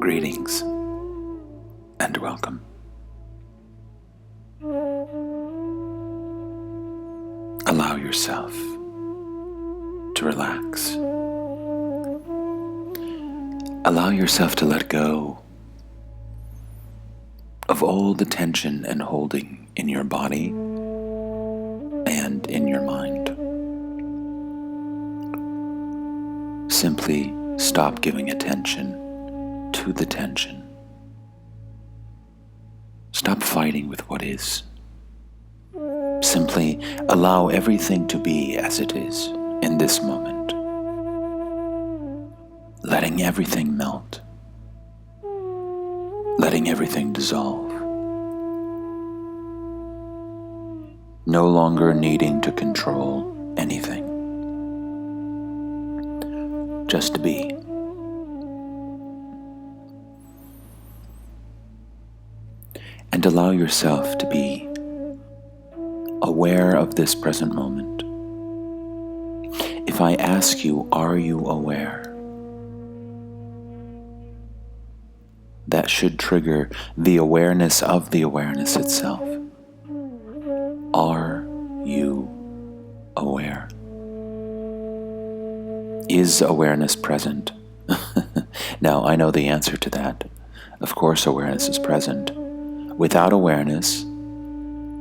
Greetings and welcome. Allow yourself to relax. Allow yourself to let go of all the tension and holding in your body and in your mind. Simply stop giving attention to the tension. Stop fighting with what is. Simply allow everything to be as it is in this moment. Letting everything melt. Letting everything dissolve. No longer needing to control anything. Just be. And allow yourself to be aware of this present moment. If I ask you, are you aware? That should trigger the awareness of the awareness itself. Are you aware? Is awareness present? Now, I know the answer to that. Of course, awareness is present. Without awareness,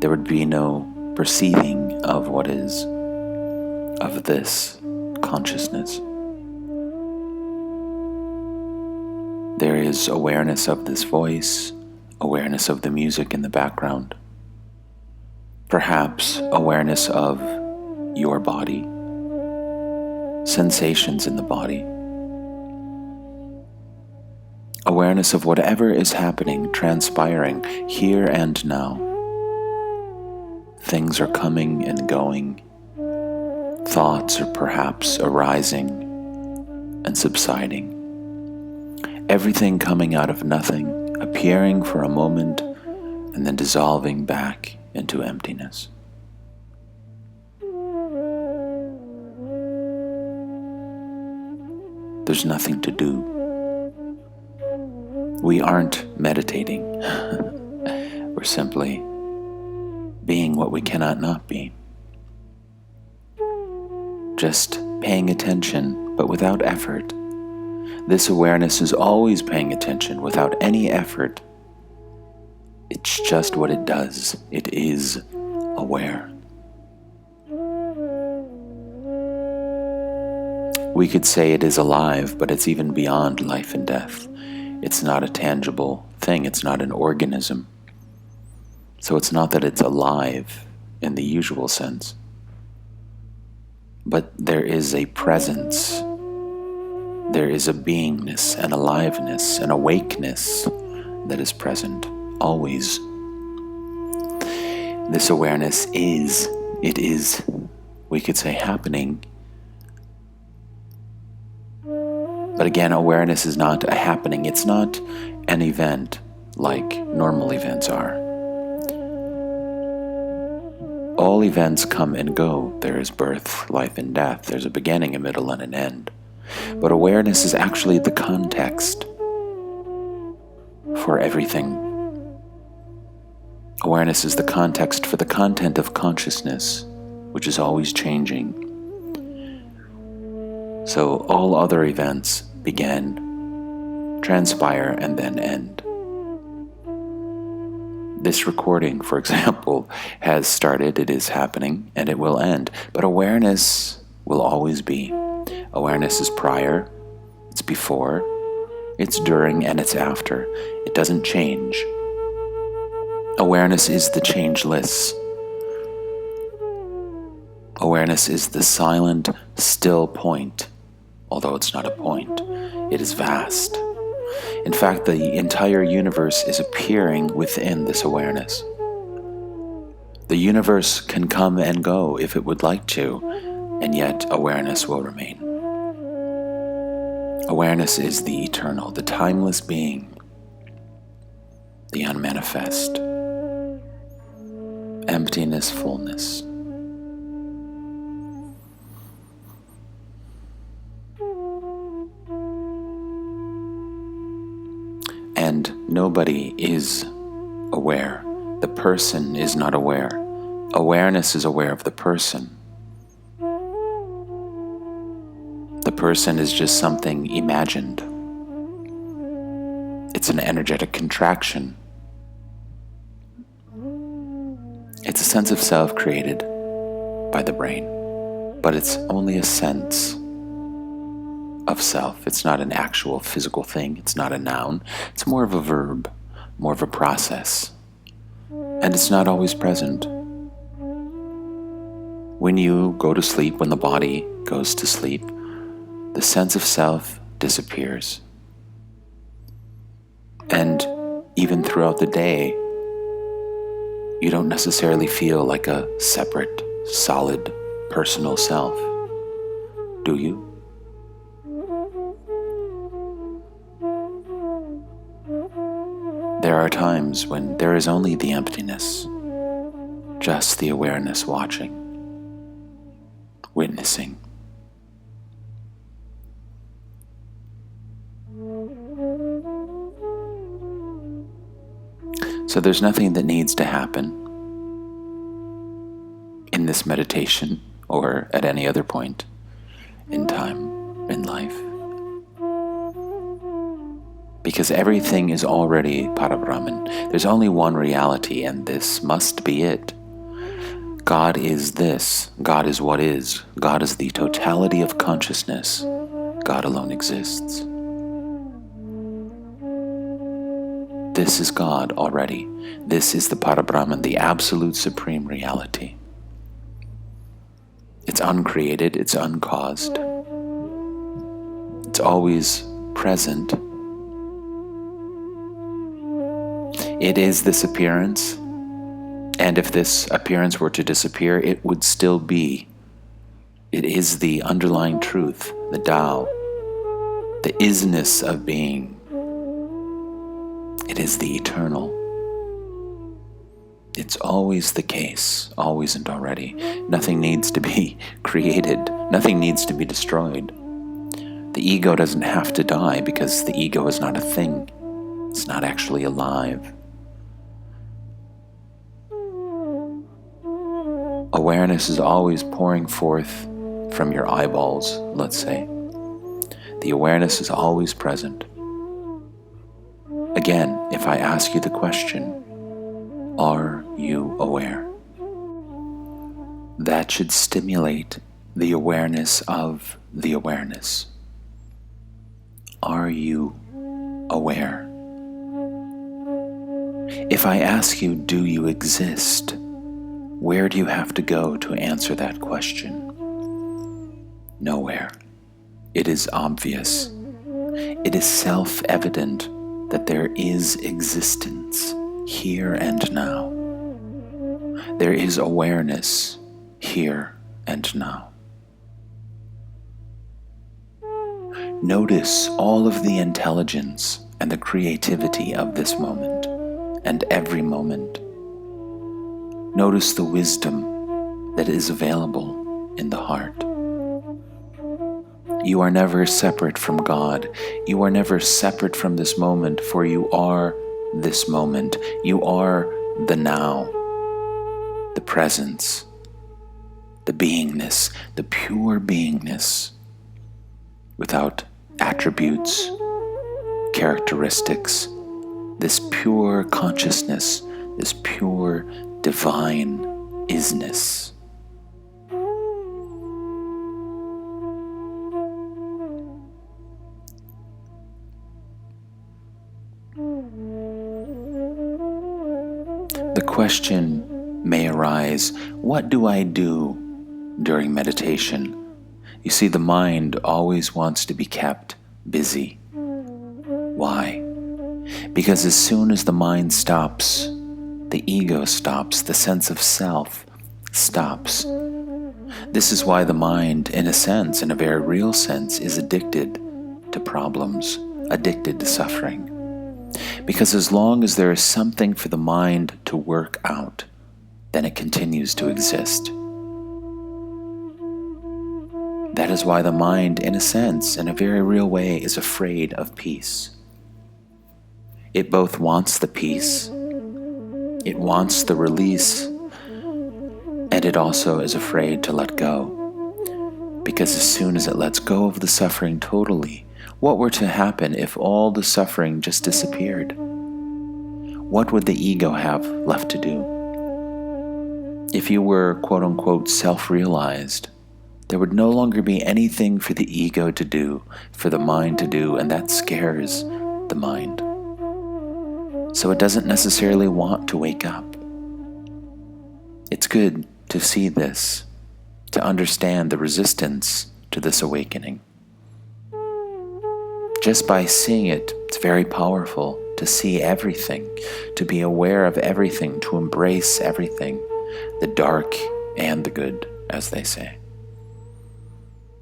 there would be no perceiving of what is, of this consciousness. There is awareness of this voice, awareness of the music in the background, perhaps awareness of your body, sensations in the body, awareness of whatever is happening, transpiring here and now. Things are coming and going. Thoughts are perhaps arising and subsiding. Everything coming out of nothing, appearing for a moment, and then dissolving back into emptiness. There's nothing to do. We aren't meditating. We're simply being what we cannot not be. Just paying attention, but without effort. This awareness is always paying attention without any effort. It's just what it does. It is aware. We could say it is alive, but it's even beyond life and death. It's not a tangible thing. It's not an organism. So it's not that it's alive in the usual sense. But there is a presence. There is a beingness, an aliveness, an awakeness that is present, always. This awareness is, we could say, happening. But again, awareness is not a happening. It's not an event like normal events are. All events come and go. There is birth, life, and death. There's a beginning, a middle, and an end. But awareness is actually the context for everything. Awareness is the context for the content of consciousness, which is always changing. So all other events begin, transpire, and then end. This recording, for example, has started, it is happening, and it will end. But awareness will always be. Awareness is prior, it's before, it's during, and it's after. It doesn't change. Awareness is the changeless. Awareness is the silent, still point. Although it's not a point, it is vast. In fact, the entire universe is appearing within this awareness. The universe can come and go if it would like to, and yet awareness will remain. Awareness is the eternal, the timeless being, the unmanifest, emptiness, fullness. Nobody is aware. The person is not aware. Awareness is aware of the person. The person is just something imagined. It's an energetic contraction. It's a sense of self created by the brain, but it's only a sense of self. It's not an actual physical thing. It's not a noun. It's more of a verb, more of a process. And it's not always present. When you go to sleep, when the body goes to sleep, the sense of self disappears. And even throughout the day, you don't necessarily feel like a separate, solid, personal self, do you? There are times when there is only the emptiness, just the awareness watching, witnessing. So there's nothing that needs to happen in this meditation or at any other point in time, in life. Because everything is already Parabrahman. There's only one reality, and this must be it. God is this. God is what is. God is the totality of consciousness. God alone exists. This is God already. This is the Parabrahman, the absolute supreme reality. It's uncreated, it's uncaused. It's always present. It is this appearance, and if this appearance were to disappear, it would still be. It is the underlying truth, the Tao, the isness of being. It is the eternal. It's always the case, always and already. Nothing needs to be created. Nothing needs to be destroyed. The ego doesn't have to die because the ego is not a thing. It's not actually alive. Awareness is always pouring forth from your eyeballs, let's say. The awareness is always present. Again, if I ask you the question, are you aware? That should stimulate the awareness of the awareness. Are you aware? If I ask you, do you exist? Where do you have to go to answer that question? Nowhere. It is obvious. It is self-evident that there is existence here and now. There is awareness here and now. Notice all of the intelligence and the creativity of this moment and every moment. Notice the wisdom that is available in the heart. You are never separate from God. You are never separate from this moment, for you are this moment. You are the now, the presence, the beingness, the pure beingness, without attributes, characteristics, this pure consciousness, this pure divine isness. The question may arise, what do I do during meditation? You see, the mind always wants to be kept busy. Why? Because as soon as the mind stops, the ego stops, the sense of self stops. This is why the mind, in a sense, in a very real sense, is addicted to problems, addicted to suffering. Because as long as there is something for the mind to work out, then it continues to exist. That is why the mind, in a sense, in a very real way, is afraid of peace. It both wants the peace, it wants the release, and it also is afraid to let go. Because as soon as it lets go of the suffering totally, what were to happen if all the suffering just disappeared? What would the ego have left to do? If you were, quote-unquote, self-realized, there would no longer be anything for the ego to do, for the mind to do, and that scares the mind. So it doesn't necessarily want to wake up. It's good to see this, to understand the resistance to this awakening. Just by seeing it, it's very powerful to see everything, to be aware of everything, to embrace everything, the dark and the good, as they say.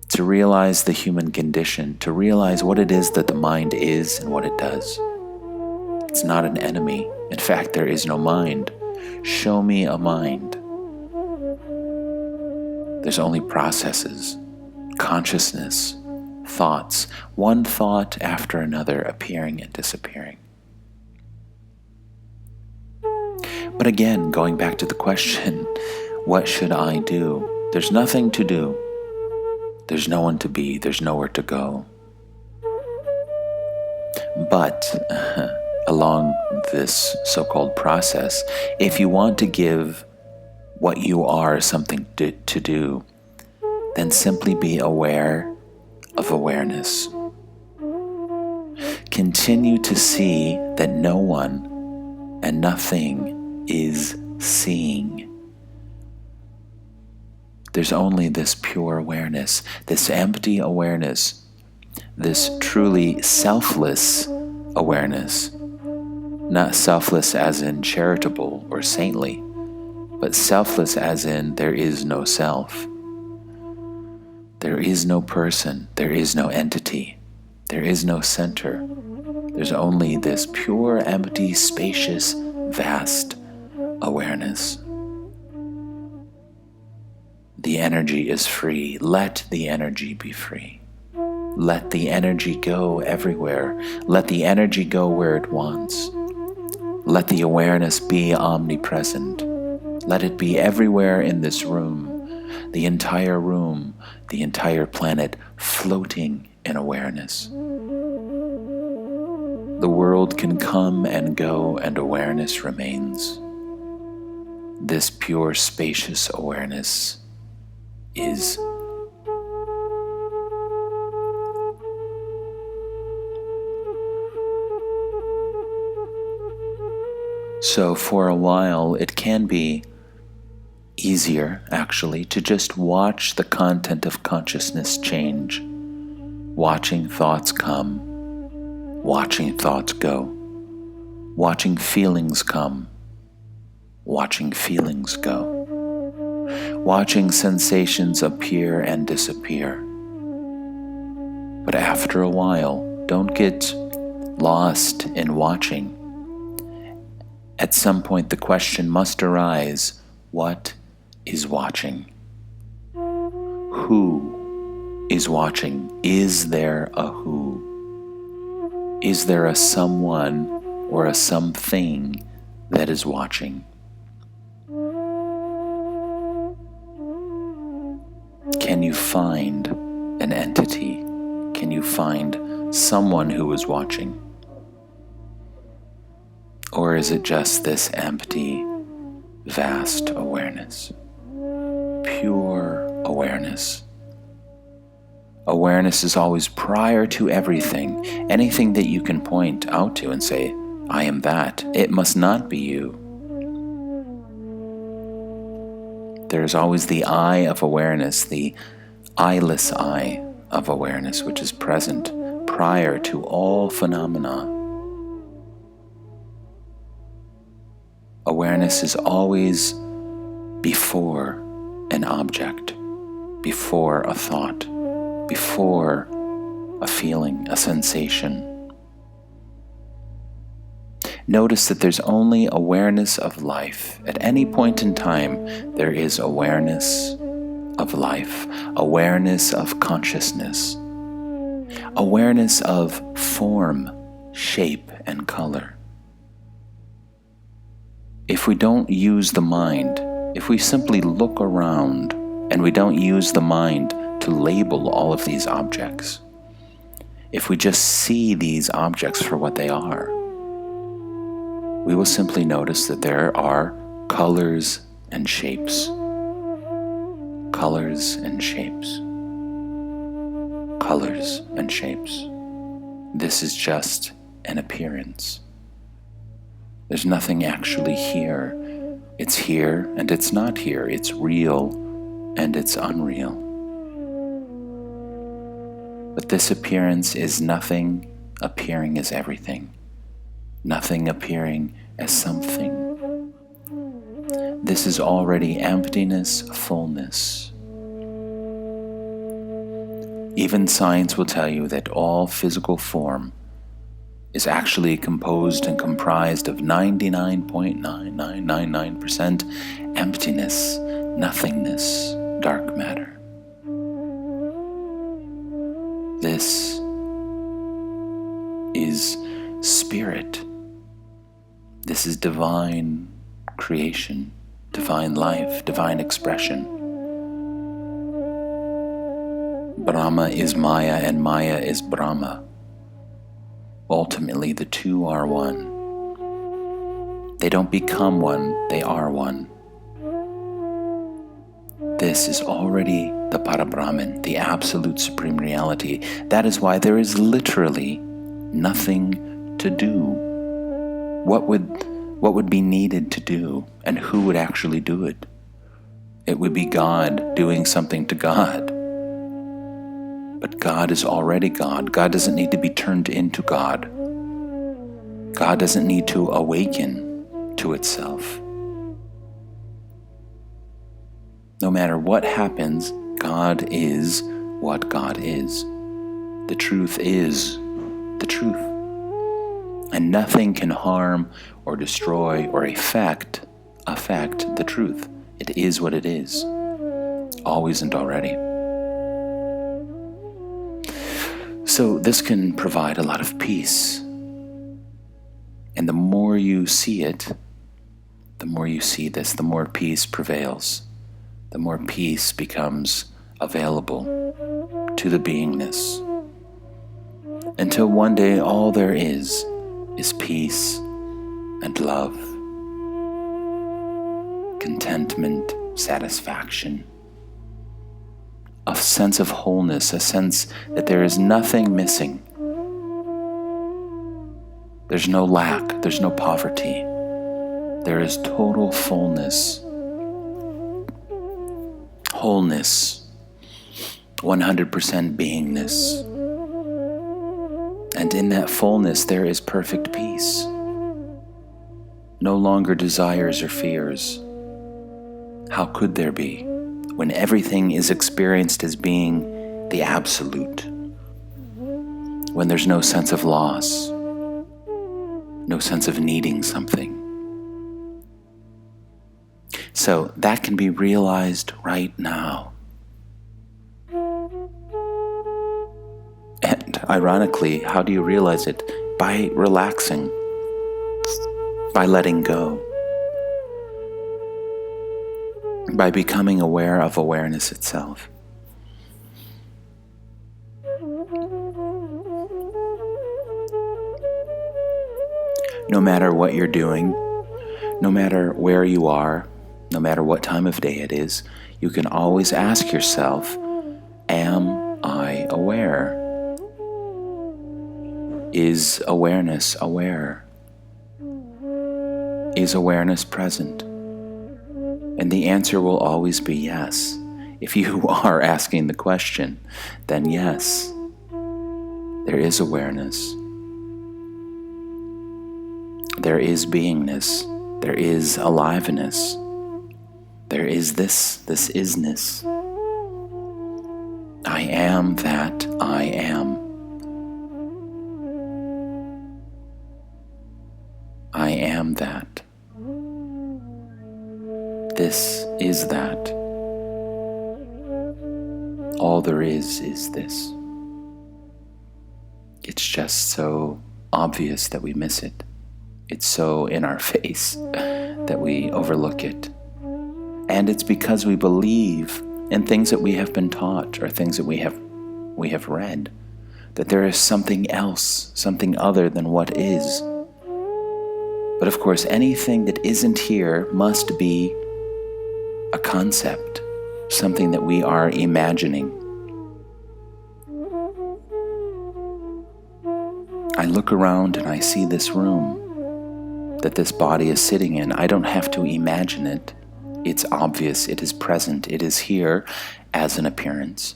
To realize the human condition, to realize what it is that the mind is and what it does. It's not an enemy. In fact, there is no mind. Show me a mind. There's only processes, consciousness, thoughts, one thought after another appearing and disappearing. But again, going back to the question, what should I do? There's nothing to do. There's no one to be. There's nowhere to go. But along this so-called process, if you want to give what you are something to do, then simply be aware of awareness. Continue to see that no one and nothing is seeing. There's only this pure awareness, this empty awareness, this truly selfless awareness. Not selfless as in charitable or saintly, but selfless as in there is no self. There is no person, there is no entity, there is no center. There's only this pure, empty, spacious, vast awareness. The energy is free. Let the energy be free. Let the energy go everywhere. Let the energy go where it wants. Let the awareness be omnipresent. Let it be everywhere in this room, the entire planet floating in awareness. The world can come and go and awareness remains. This pure, spacious awareness is. So for a while, it can be easier, actually, to just watch the content of consciousness change, watching thoughts come, watching thoughts go, watching feelings come, watching feelings go, watching sensations appear and disappear. But after a while, don't get lost in watching. At some point, the question must arise, what is watching? Who is watching? Is there a who? Is there a someone or a something that is watching? Can you find an entity? Can you find someone who is watching? Or is it just this empty, vast awareness? Pure awareness. Awareness is always prior to everything. Anything that you can point out to and say, I am that. It must not be you. There is always the eye of awareness, the eyeless eye of awareness, which is present prior to all phenomena. Awareness is always before an object, before a thought, before a feeling, a sensation. Notice that there's only awareness of life. At any point in time, there is awareness of life, awareness of consciousness, awareness of form, shape, and color. If we don't use the mind, if we simply look around and we don't use the mind to label all of these objects, if we just see these objects for what they are, we will simply notice that there are colors and shapes. Colors and shapes. Colors and shapes. This is just an appearance. There's nothing actually here. It's here and it's not here. It's real and it's unreal. But this appearance is nothing appearing as everything. Nothing appearing as something. This is already emptiness, fullness. Even science will tell you that all physical form is actually composed and comprised of 99.9999% emptiness, nothingness, dark matter. This is spirit. This is divine creation, divine life, divine expression. Brahma is Maya and Maya is Brahma. Ultimately, the two are one. They don't become one, they are one. This is already the Parabrahman, the absolute supreme reality. That is why there is literally nothing to do. What would be needed to do, and who would actually do it? It would be God doing something to God. But God is already God. God doesn't need to be turned into God. God doesn't need to awaken to itself. No matter what happens, God is what God is. The truth is the truth. And nothing can harm or destroy or affect the truth. It is what it is, always and already. So this can provide a lot of peace. And the more you see it, the more you see this, the more peace prevails. The more peace becomes available to the beingness. Until one day all there is peace and love, contentment, satisfaction, a sense of wholeness, a sense that there is nothing missing. There's no lack, there's no poverty. There is total fullness, wholeness, 100% beingness. And in that fullness there is perfect peace. No longer desires or fears. How could there be, when everything is experienced as being the absolute? When there's no sense of loss, no sense of needing something. So that can be realized right now. And ironically, how do you realize it? By relaxing, by letting go, by becoming aware of awareness itself. No matter what you're doing, no matter where you are, no matter what time of day it is, you can always ask yourself, am I aware? Is awareness aware? Is awareness present? And the answer will always be yes. If you are asking the question, then yes, there is awareness. There is beingness. There is aliveness. There is this isness. I am that I am. I am that. This is that. All there is this. It's just so obvious that we miss it. It's so in our face that we overlook it. And it's because we believe in things that we have been taught or things that we have read, that there is something else, something other than what is. But of course, anything that isn't here must be a concept, something that we are imagining. I look around and I see this room that this body is sitting in. I don't have to imagine it. It's obvious, it is present, it is here as an appearance.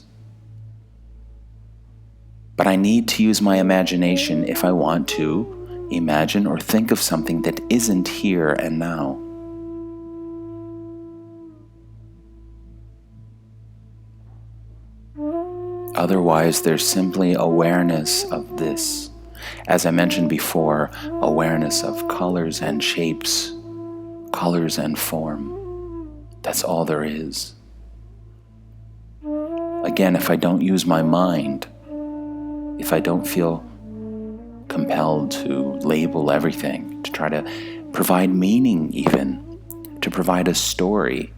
But I need to use my imagination if I want to imagine or think of something that isn't here and now. Otherwise, there's simply awareness of this. As I mentioned before, awareness of colors and shapes, colors and form. That's all there is. Again, if I don't use my mind, if I don't feel compelled to label everything, to try to provide meaning even, to provide a story.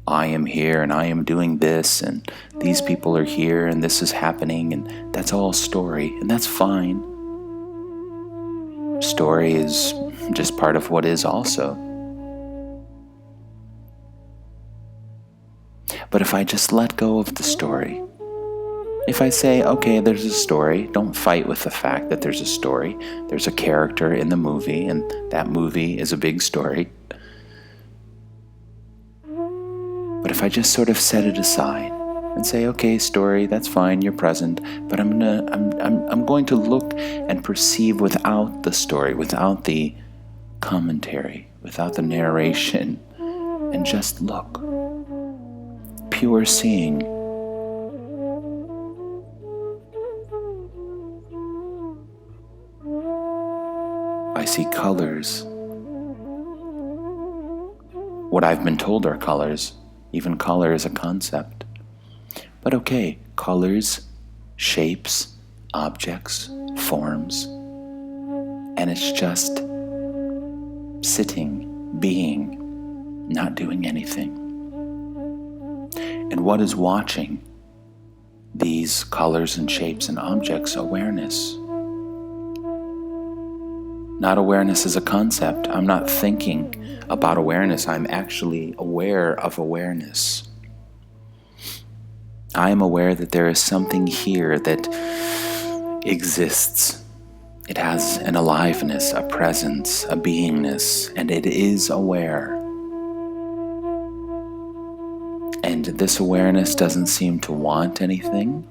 I am here and I am doing this and these people are here and this is happening and that's all story and that's fine. Story is just part of what is also. But if I just let go of the story, if I say, okay, there's a story, don't fight with the fact that there's a story. There's a character in the movie, and that movie is a big story. But if I just sort of set it aside and say, okay, story, that's fine, you're present, but I'm going to look and perceive without the story, without the commentary, without the narration, and just look. Pure seeing. I see colors. What I've been told are colors. Even color is a concept. But okay, colors, shapes, objects, forms. And it's just sitting, being, not doing anything. And what is watching these colors and shapes and objects? Awareness. Not awareness as a concept. I'm not thinking about awareness. I'm actually aware of awareness. I am aware that there is something here that exists. It has an aliveness, a presence, a beingness, and it is aware. And this awareness doesn't seem to want anything.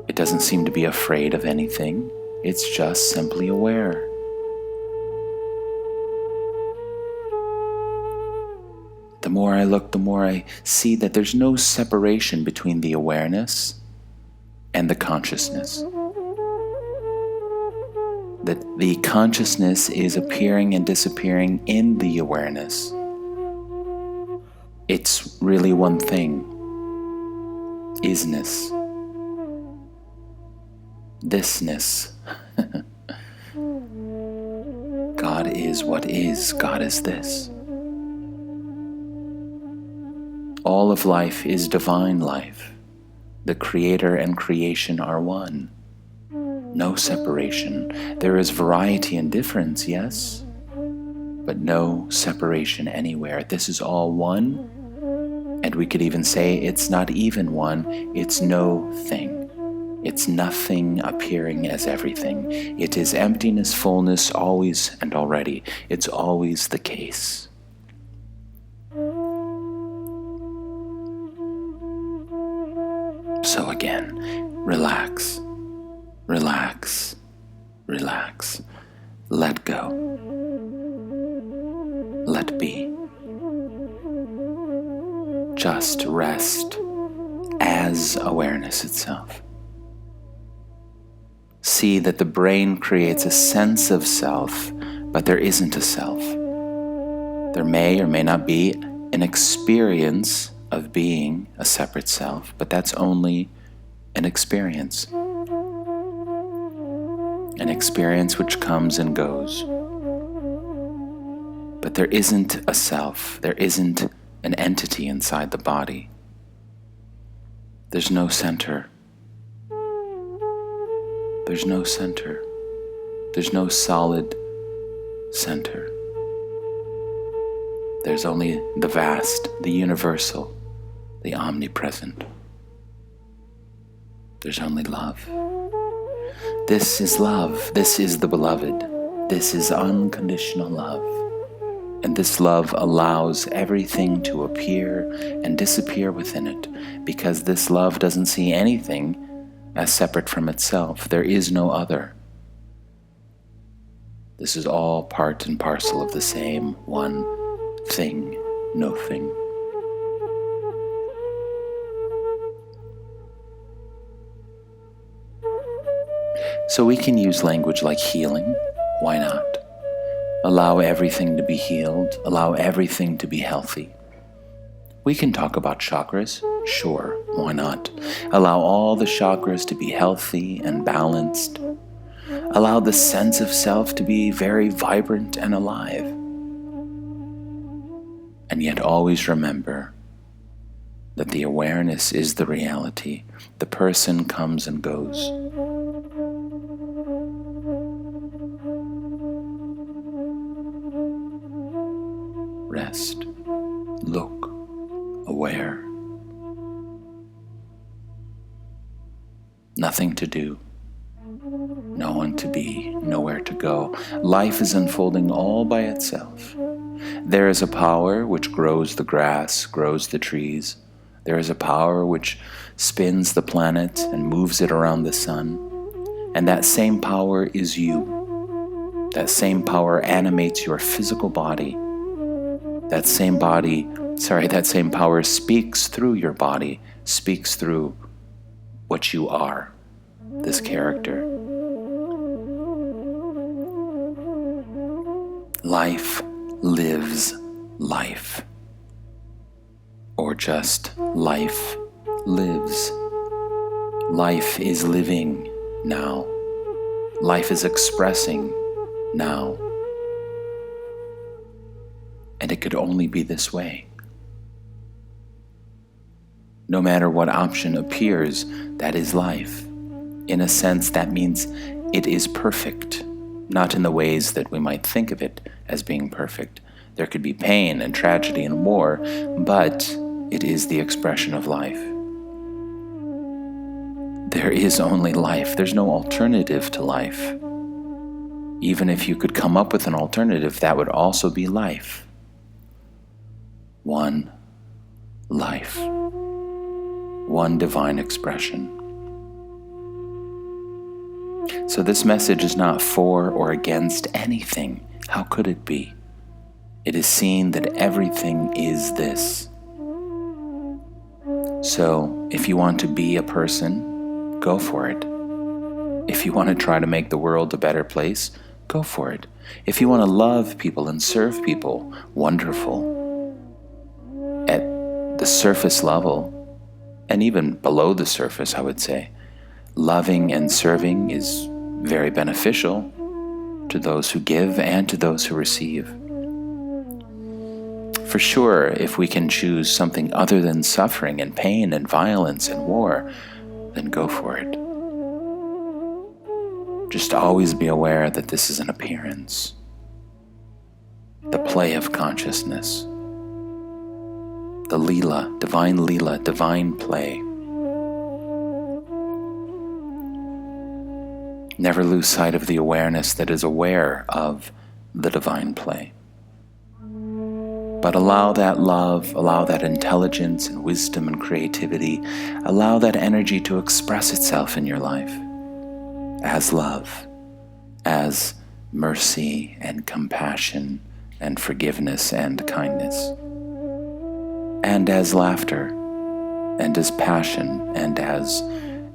It doesn't seem to be afraid of anything. It's just simply aware. The more I look, the more I see that there's no separation between the awareness and the consciousness. That the consciousness is appearing and disappearing in the awareness. It's really one thing. Isness. Thisness. God is what is. God is this. All of life is divine life. The Creator and creation are one. No separation. There is variety and difference, yes, but no separation anywhere. This is all one, and we could even say it's not even one, it's no thing. It's nothing appearing as everything. It is emptiness, fullness, always and already. It's always the case. So again, relax, relax, relax. Let go. Let be. Just rest as awareness itself. See that the brain creates a sense of self, but there isn't a self. There may or may not be an experience of being a separate self, but that's only an experience. An experience which comes and goes. But there isn't a self. There isn't an entity inside the body. There's no center. There's no center. There's no solid center. There's only the vast, the universal, the omnipresent. There's only love. This is love. This is the beloved. This is unconditional love. And this love allows everything to appear and disappear within it, because this love doesn't see anything as separate from itself. There is no other. This is all part and parcel of the same one thing, no thing. So we can use language like healing. Why not? Allow everything to be healed. Allow everything to be healthy. We can talk about chakras. Sure, why not? Allow all the chakras to be healthy and balanced. Allow the sense of self to be very vibrant and alive. And yet always remember that the awareness is the reality. The person comes and goes. Rest, look, aware. Nothing to do, no one to be, nowhere to go. Life is unfolding all by itself. There is a power which grows the grass, grows the trees. There is a power which spins the planet and moves it around the sun. And that same power is you. That same power animates your physical body. That same power speaks through your body, speaks through what you are, this character. Life lives life, or just life lives. Life is living now. Life is expressing now. And it could only be this way. No matter what option appears, that is life. In a sense, that means it is perfect, not in the ways that we might think of it as being perfect. There could be pain and tragedy and war, but it is the expression of life. There is only life. There's no alternative to life. Even if you could come up with an alternative, that would also be life. One life, one divine expression. So this message is not for or against anything. How could it be? It is seen that everything is this. So if you want to be a person, go for it. If you want to try to make the world a better place, go for it. If you want to love people and serve people, wonderful. At the surface level, and even below the surface, I would say, loving and serving is very beneficial to those who give and to those who receive. For sure, if we can choose something other than suffering and pain and violence and war, then go for it. Just always be aware that this is an appearance, the play of consciousness. The Leela, divine play. Never lose sight of the awareness that is aware of the divine play. But allow that love, allow that intelligence and wisdom and creativity, allow that energy to express itself in your life as love, as mercy and compassion and forgiveness and kindness. And as laughter, and as passion, and as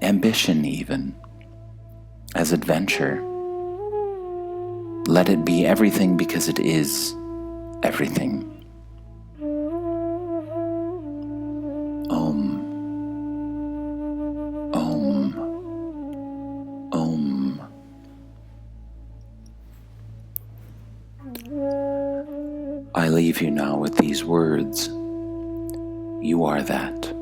ambition even, as adventure. Let it be everything because it is everything. Om. Om. Om. leave you now with these words. You are that.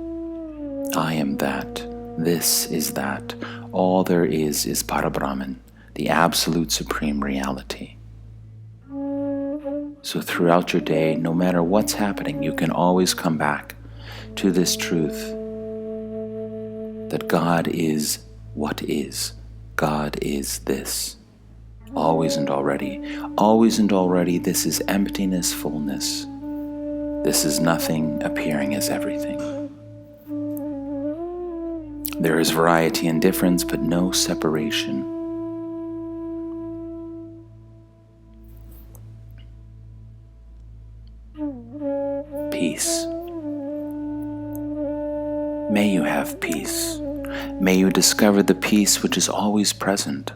I am that. This is that. All there is Parabrahman, the absolute supreme reality. So throughout your day, no matter what's happening, you can always come back to this truth that God is what is. God is this. Always and already. Always and already, this is emptiness, fullness. This is nothing appearing as everything. There is variety and difference, but no separation. Peace. May you have peace. May you discover the peace which is always present.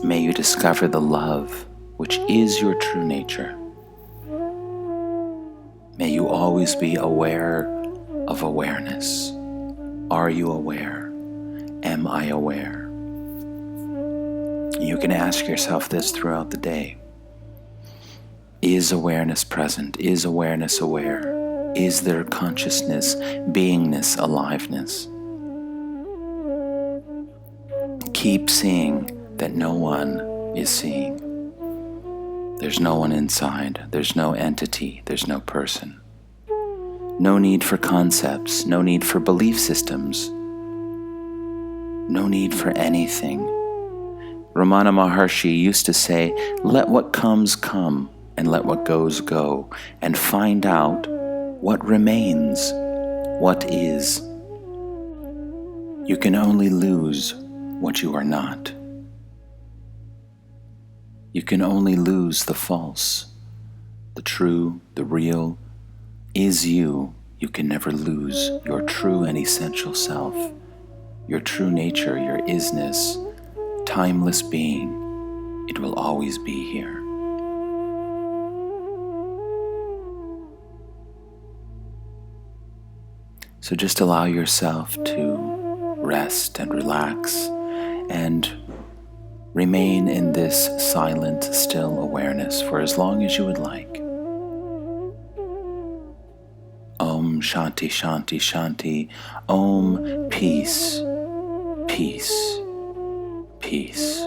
May you discover the love which is your true nature. May you always be aware of awareness. Are you aware? Am I aware? You can ask yourself this throughout the day. Is awareness present? Is awareness aware? Is there consciousness, beingness, aliveness? Keep seeing that no one is seeing. There's no one inside. There's no entity. There's no person. No need for concepts. No need for belief systems. No need for anything. Ramana Maharshi used to say, let what comes come and let what goes go, and find out what remains, what is. You can only lose what you are not. You can only lose the false. The true, the real, is you. You can never lose your true and essential self, your true nature, your isness, timeless being. It will always be here. So just allow yourself to rest and relax and remain in this silent, still awareness for as long as you would like. Om Shanti Shanti Shanti. Om Peace. Peace. Peace.